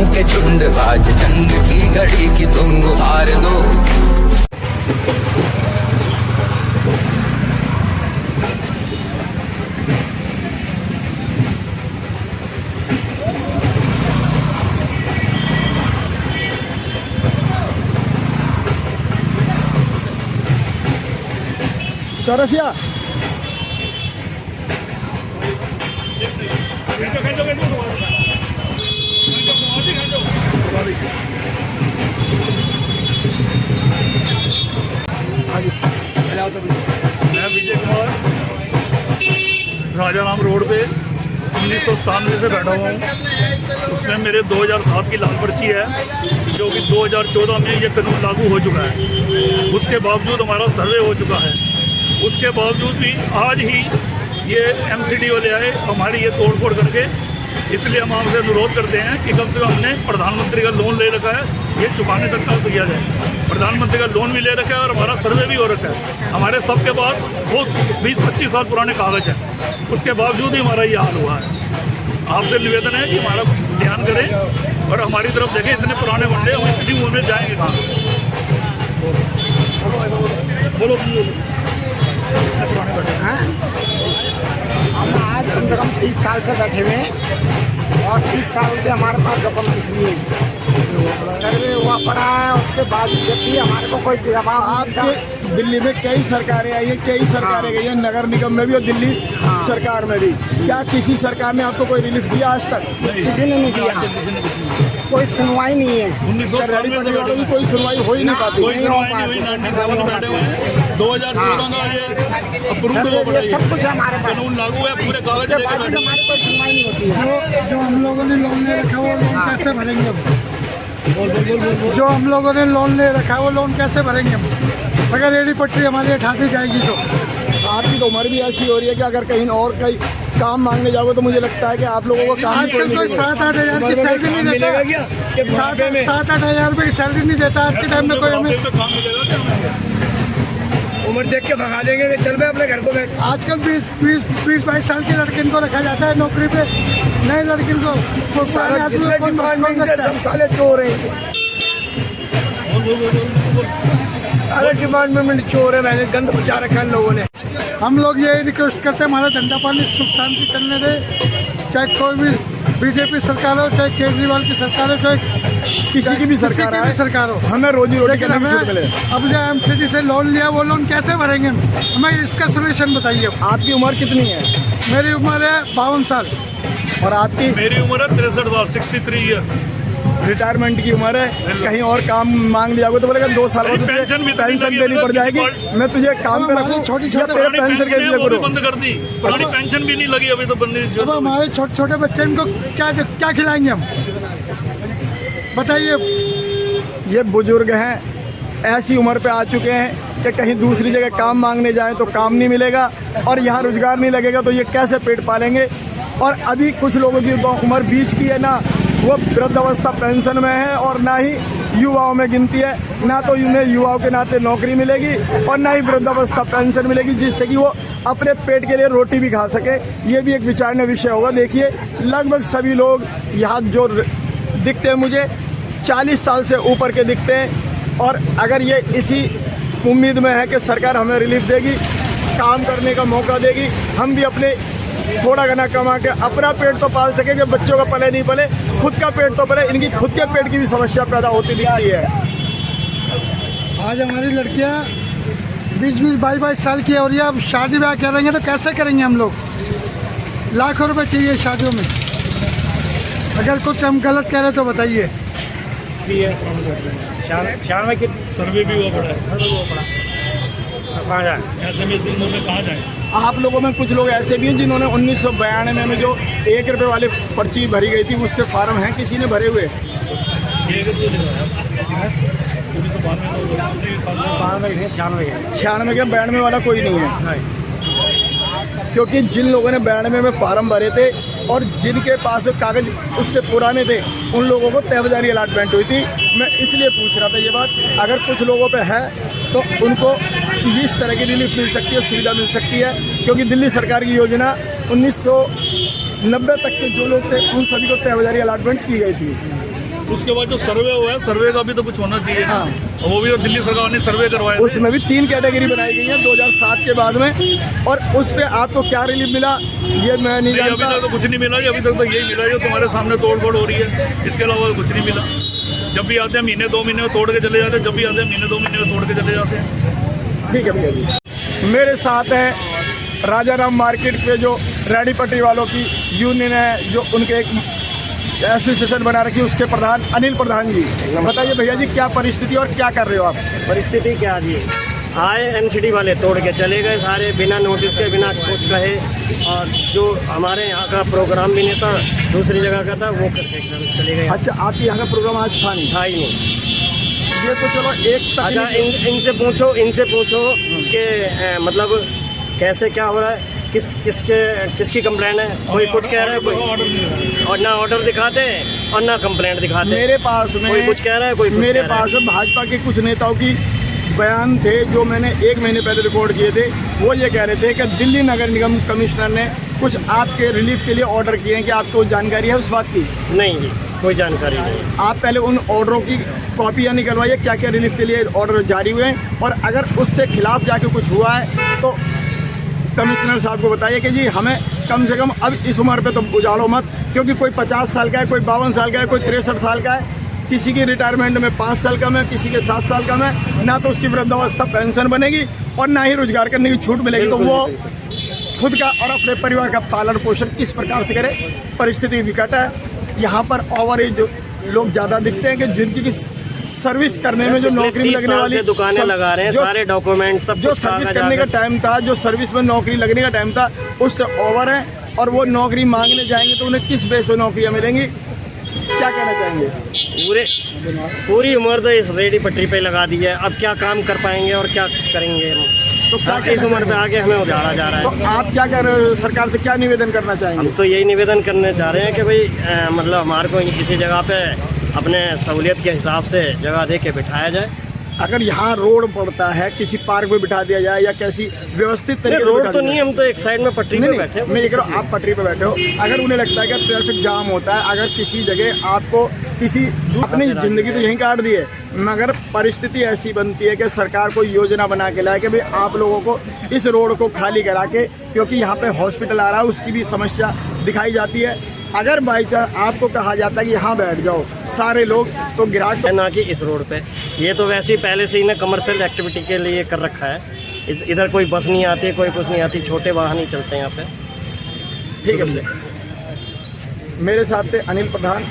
सिपाहियों के झुंड आज जंग की घड़ी की तुम गुहार दो। चौरसिया मैं विजय कुमार राजा राम रोड पे 1997 से बैठा हुआ हूँ। उसमें मेरे 2007 की लाल पर्ची है, जो कि 2014 में ये कानून लागू हो चुका है। उसके बावजूद हमारा सर्वे हो चुका है, उसके बावजूद भी आज ही ये एमसीडी वाले आए हमारी ये तोड़फोड़ करके। इसलिए हम आपसे अनुरोध करते हैं कि कम से कम हमने प्रधानमंत्री का लोन ले रखा है, ये चुकाने तक का किया जाए। प्रधानमंत्री का लोन भी ले रखा है और हमारा सर्वे भी हो रखा है। हमारे सबके पास बहुत 20-25 साल पुराने कागज हैं, उसके बावजूद ही हमारा ये हाल हुआ है। आपसे निवेदन है कि हमारा कुछ ध्यान करें और हमारी तरफ देखें। इतने पुराने बंदे हम इतनी उम्र में जाएंगे कहाँ? बोलो हम आज कम से कम 30 साल से बैठे हुए हैं और 30 साल से हमारे पास डॉक्यूमेंट्स नहीं है। सर्वे हुआ पड़ा है, उसके बाद जब भी हमारे को कोई जवाब। आपके दिल्ली में कई सरकारें आई हैं, कई सरकारें गई हैं, नगर निगम में भी और दिल्ली सरकार में भी। क्या किसी सरकार ने आपको कोई रिलीफ दिया आज तक? किसी ने नहीं दिया, कोई सुनवाई नहीं है। 1997 वालों की कोई सुनवाई हो ही नहीं पाती। कोई सुनवाई नहीं हुई। 97 में बैठे हुए हैं, 2014 का ये अप्रूव्ड हो पड़ा, सब कुछ हमारे पास कानून लागू है, पूरे कागज लेके बैठे हैं। हमारी कोई सुनवाई नहीं होती है। जो हम लोगों ने लोन ले रखा है वो लोन कैसे भरेंगे हम? जो हम लोगों ने लोन ले रखा है वो लोन कैसे भरेंगे हम, अगर रेडी पट्टी हमारी हटा दी जाएगी तो? आपकी तो उम्र भी ऐसी हो रही है कि अगर कहीं और कहीं काम मांगने जाओगे तो मुझे लगता है कि आप लोगों को काम आजकल कोई 7-8 हज़ार की सैलरी नहीं देता। 7-8 हज़ार रुपये की सैलरी नहीं देता आज के टाइम में कोई हमें। काम मिलेगा क्या हमें? उम्र देख के भगा देंगे कि चल मैं अपने घर को बैठ। आजकल 20-22 साल की लड़किन को रखा जाता है नौकरी पे, नई लड़किन को। तो सारे आदमी को कौन रखता है? सब साले चोर हैं, सारे डिपार्टमेंट चोर है। मैंने गंद बचा रखा है लोगों ने। हम लोग यही रिक्वेस्ट करते हैं हमारा धंधा पानी सुख शांति चलने दे, चाहे कोई भी बीजेपी सरकार हो, चाहे केजरीवाल की सरकार हो, चाहे किसी की भी सरकार हो, हमें रोजी रोटी के लिए मिले। अब जो एमसीडी से लोन लिया वो लोन कैसे भरेंगे हम? हमें इसका सोल्यूशन बताइए। आपकी उम्र कितनी है? मेरी उम्र है 52 साल। और आपकी? मेरी उम्र है 63 साल, 63 ईयर। रिटायरमेंट की उम्र है। कहीं और काम मांग लिया तो बोलेगा 2 साल बाद पेंशन देनी पड़ जाएगी। मैं तुझे काम पे रखूं या तेरे पेंशन के लिए करूं? बंद कर दी, पुरानी पेंशन भी नहीं लगी अभी तो बंद। अब हमारे छोटे छोटे बच्चे इनको क्या खिलाएंगे हम, बताइए? ये बुजुर्ग हैं, ऐसी उम्र पे आ चुके हैं कि कहीं दूसरी जगह काम मांगने जाएं तो काम नहीं मिलेगा और यहाँ रोजगार नहीं लगेगा तो ये कैसे पेट पालेंगे। और अभी कुछ लोगों की उम्र बीच की है, ना वो वृद्धावस्था पेंशन में है और ना ही युवाओं में गिनती है। ना तो उन्हें युवाओं के नाते नौकरी मिलेगी और ना ही वृद्धावस्था पेंशन मिलेगी जिससे कि वो अपने पेट के लिए रोटी भी खा सके। ये भी एक विचारणीय विषय होगा। देखिए लगभग सभी लोग यहाँ जो दिखते हैं मुझे 40 साल से ऊपर के दिखते हैं और अगर ये इसी उम्मीद में है कि सरकार हमें रिलीफ देगी, काम करने का मौका देगी, हम भी अपने थोड़ा घना कमा के अपना पेट तो पाल सकेंगे, बच्चों का पले नहीं पले, खुद का पेट तो पले। इनकी खुद के पेट की भी समस्या पैदा होती दिखती है। आज हमारी लड़कियां 20-22 साल की है और ये अब शादी ब्याह करेंगे तो कैसे करेंगे हम लोग? लाखों रुपए चाहिए शादियों में। अगर कुछ हम गलत कह रहे तो बताइए। शहर में सर्वे भी हुआ पड़ा है, कहाँ जाए? SMS में कहाँ जाए? आप लोगों में कुछ लोग ऐसे भी हैं जिन्होंने 1992 में जो 1 रुपये वाले पर्ची भरी गई थी उसके फार्म हैं, किसी ने भरे हुए? 96 के 92 वाला कोई नहीं है, क्योंकि जिन लोगों ने 92 में फार्म भरे थे और जिनके पास में कागज उससे पुराने थे उन लोगों को तहबाजारी अलॉटमेंट हुई थी। मैं इसलिए पूछ रहा था ये बात। अगर कुछ लोगों पे है तो उनको इस तरह की रिलीफ मिल सकती है, सुविधा मिल सकती है, क्योंकि दिल्ली सरकार की योजना 1990 तक के जो लोग थे उन सभी को तहबाजारी अलॉटमेंट की गई थी। उसके बाद जो सर्वे हुआ है, सर्वे का भी तो कुछ होना चाहिए। हाँ। वो भी तो दिल्ली सरकार ने सर्वे करवाया। उसमें भी 3 कैटेगरी बनाई गई है 2007 के बाद में। और उस पे आपको क्या रिलीफ मिला ये मैं नहीं अभी जानता। तक तो कुछ नहीं मिला जी, अभी तक तो यही मिला जो तुम्हारे सामने तोड़ फोड़ हो रही है, इसके अलावा तो कुछ नहीं मिला। जब भी आते हैं महीने 2 महीने में तोड़ के चले जाते हैं, जब भी आते हैं महीने 2 महीने में तोड़ के चले जाते हैं। ठीक है भैया जी। मेरे साथ है राजाराम मार्केट पे जो रेडी पटरी वालों की यूनियन है, जो उनके एक एसोसिएशन बना रखी है, उसके प्रधान अनिल प्रधान जी। बताइए भैया जी क्या परिस्थिति और क्या कर रहे हो आप? परिस्थिति क्या जी, आए एनसीडी वाले तोड़ के चले गए सारे, बिना नोटिस के, बिना कुछ कहे। और जो हमारे यहाँ का प्रोग्राम भी नहीं था, दूसरी जगह का था, वो करके चले गए। अच्छा, आपके यहाँ का प्रोग्राम आज था नहीं? था ही नहीं। ये तो चलो एक अच्छा, इनसे पूछो कि मतलब कैसे क्या हो रहा है, किसकी कंप्लेंट है। कोई कुछ कह रहा है, कोई और ना ऑर्डर दिखाते हैं और ना कंप्लेंट दिखाते हैं। मेरे पास में कोई कुछ कह रहा है, कोई कुछ मेरे कह रहा पास में भाजपा के कुछ नेताओं की बयान थे जो मैंने 1 महीने पहले रिकॉर्ड किए थे। वो ये कह रहे थे कि दिल्ली नगर निगम कमिश्नर ने कुछ आपके रिलीफ के लिए ऑर्डर किए हैं। कि आपको जानकारी है उस बात की? नहीं जी, कोई जानकारी नहीं। आप पहले उन ऑर्डरों की कॉपियाँ निकलवाइए, क्या क्या रिलीफ के लिए ऑर्डर जारी हुए हैं, और अगर उससे खिलाफ जाके कुछ हुआ है तो कमिश्नर साहब को बताइए कि जी हमें कम से कम अब इस उम्र पे तो उजाड़ो मत, क्योंकि कोई 50 साल का है, कोई 52 साल का है, कोई 63 साल का है, किसी की रिटायरमेंट में 5 साल कम है, किसी के 7 साल कम है। ना तो उसकी वृद्धावस्था पेंशन बनेगी और ना ही रोजगार करने की छूट मिलेगी। तो वो खुद का और अपने परिवार का पालन पोषण किस प्रकार से करे? परिस्थिति विकट है। यहाँ पर ओवर एज लोग ज़्यादा दिखते हैं कि जिनकी की सर्विस करने में जो नौकरी में लगने वाली दुकानें लगा रहे हैं, सारे डॉक्यूमेंट सब जो सर्विस करने का टाइम था, जो सर्विस में नौकरी लगने का टाइम था, उससे ओवर है। और वो नौकरी मांगने जाएंगे तो उन्हें किस बेस पे नौकरियां मिलेंगी? क्या कहना चाहेंगे? पूरी उम्र तो इस रेडी पटरी पे लगा दी है, अब क्या काम कर पाएंगे और क्या करेंगे हम? तो क्या इस उम्र पे आगे हमें उजाड़ा जा रहा है। तो आप क्या कर रहे हो? सरकार से क्या निवेदन करना चाहेंगे? हम तो यही निवेदन करने चाह रहे हैं कि भाई मतलब हमारे को किसी जगह पे अपने सहूलियत के हिसाब से जगह दे के बिठाया जाए। अगर यहाँ रोड पड़ता है, किसी पार्क में बिठा दिया जाए या कैसी व्यवस्थित तरीके से रोड तो नहीं, हम तो एक साइड में पटरी पे बैठे हैं। मैं ये कह रहा हूँ, आप पटरी पे बैठे हो, अगर उन्हें लगता है कि ट्रैफिक जाम होता है, अगर किसी जगह आपको किसी अपनी ज़िंदगी तो यहीं काट दी है, मगर परिस्थिति ऐसी बनती है कि सरकार को योजना बना के लाए कि भाई आप लोगों को इस रोड को खाली करा के, क्योंकि यहाँ पे हॉस्पिटल आ रहा है, उसकी भी समस्या दिखाई जाती है। अगर बाई चांस आपको कहा जाता है कि यहाँ बैठ जाओ सारे लोग, तो ग्राहक ना कि इस रोड पे। ये तो वैसे ही पहले से ही ना कमर्शियल एक्टिविटी के लिए कर रखा है। इधर कोई बस नहीं आती, कोई कुछ नहीं आती, छोटे वाहन ही चलते हैं यहाँ पे। ठीक है। मेरे साथ थे अनिल प्रधान,